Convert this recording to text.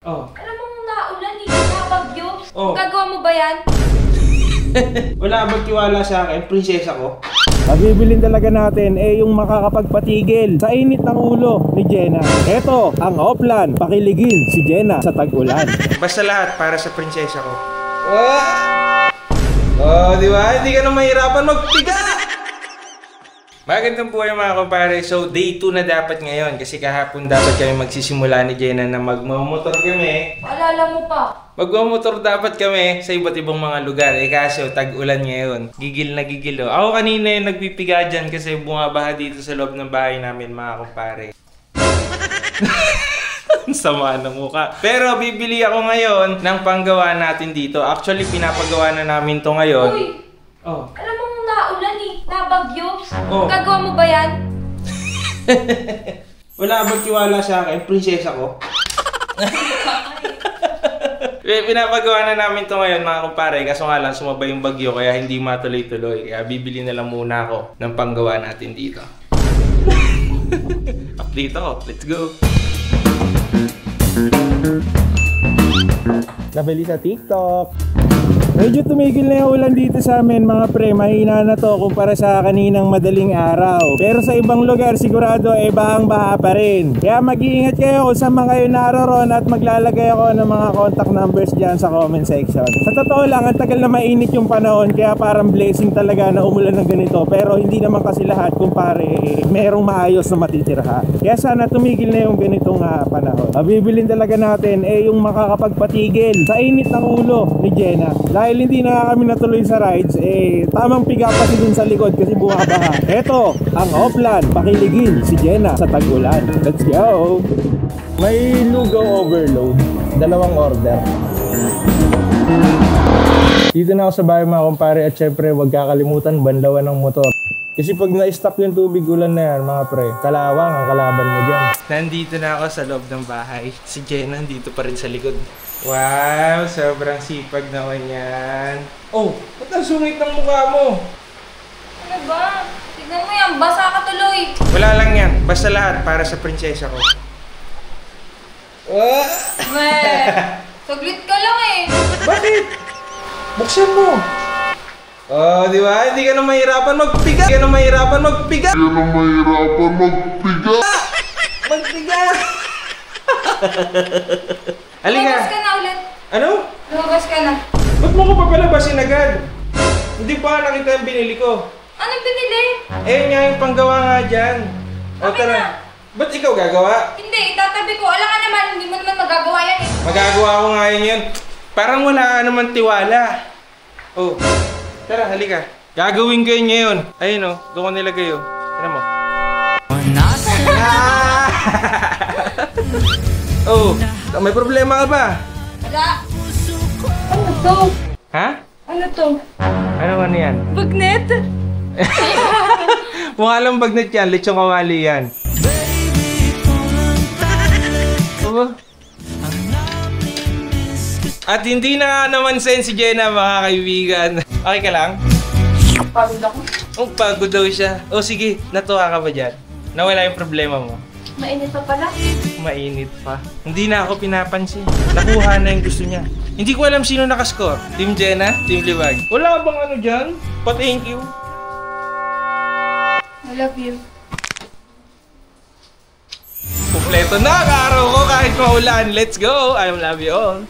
Oh. Alam mo naulan eh, nakabagyo. Oh. Gagawa mo ba yan? Wala bang tiwala sa akin, prinsesa ko? Mabibilin talaga natin yung makakapagpatigil sa init ng ulo ni Jenna. Ito ang Oplan, pakiligin si Jenna sa tag-ulan. Basta lahat para sa prinsesa ko. Oh, di ba? Hindi ka na mahirapan magpiga! Magandang buhay mga kumpare. So, day 2 na dapat ngayon kasi kahapon dapat kami magsisimula ni Jenna na magmamotor kami. Paalala mo pa. Magmamotor dapat kami sa iba't ibang mga lugar. Kaso, tag-ulan ngayon. Gigil na gigil. Ako kanina yung nagpipiga dyan kasi bumabaha dito sa loob ng bahay namin mga kumpare. Sama ng mukha. Pero bibili ako ngayon ng panggawa natin dito. Actually, pinapagawa na namin to ngayon. Uy! Oh. Alam mo naulan eh, nabagyo. Oh. Gagawa mo ba yan? Wala bang tiwala sa akin, prinsesa ko? Pinapagawa na namin to ngayon mga kumpare. Kaso nga lang sumabay yung bagyo kaya hindi matuloy-tuloy. Kaya bibili na lang muna ako ng panggawa natin dito. Update ako. Let's go! Nabili sa TikTok. Medyo tumigil na yung ulan dito sa amin mga pre. Mahina na to kumpara sa kaninang madaling araw. Pero sa ibang lugar sigurado bahang-baha pa rin. Kaya mag-iingat kayo kung saan man kayo naroon at maglalagay ako ng mga contact numbers dyan sa comment section. Sa totoo lang, ang tagal na mainit yung panahon kaya parang blessing talaga na umulan ng ganito. Pero hindi naman kasi lahat kumpare merong maayos na matitirahan. Kaya sana tumigil na yung ganitong panahon. Bibilin talaga natin yung makakapagpatigil sa init ng ulo ni Jenna. Dahil hindi na kami natuloy sa rides, tamang piga pa si dun sa likod kasi bumabaha. Ito, ang Oplan, pakiligin si Jenna sa tag-ulan. Let's go! May lugaw overload, 2 order. Dito na ako sa bahay mga kumpare at syempre huwag kakalimutan banlawan ng motor. Kasi pag na-stop yung tubig ulan na yan mga pre, kalawang ang kalaban mo dyan. Nandito na ako sa loob ng bahay. Si Jenna nandito pa rin sa likod. Wow, sobrang sipag naman yan. Oh, ba't ang sungit ng mukha mo? Ano ba? Tignan mo yan, basa ka tuloy. Wala lang yan, basta lahat para sa prinsesa ko. Saglit ka lang eh. Bakit? Buksan mo. Oh, di ba? Hindi ka na mahirapan magpiga. Hindi ka na mahirapan magpiga. Magpiga. Halika. Lumabas ka na ulit. Ano? Lumabas ka na. Ba't mo ko papalabasin agad? Hindi pa nakita yung binili ko. Anong binili? Nga yung panggawa nga dyan. O Okay tara. na. Ba't ikaw gagawa? Hindi, itatabi ko. Alam nga naman, hindi mo naman magagawa yan eh. Magagawa ko nga yun. Parang wala ka naman tiwala. Oh, tara, halika. Gagawin ko yun ngayon. Ayun o, doon ko nilagay o. Tara mo. Oh, may problema ka ba? Wala. Ano to? Ha? Ano to? Ano yan? Bagnet? Mukha lang bagnet yan, lechong kawali yan. Aba? At hindi na naman sense si Jenna mga kaibigan. Okay ka lang? Pagod ako. Oh, pagod daw siya. Oh, sige, natuwa ka ba dyan? Nawala yung problema mo? Mainit pa pala. Mainit pa. Hindi na ako pinapansin. Nakuha na yung gusto niya. Hindi ko alam sino nakascore. Team Jenna? Team Liwag? Wala bang ano dyan? Pa-thank you. I love you. Kompleto na ang araw ko kahit maulan. Let's go! I love you all.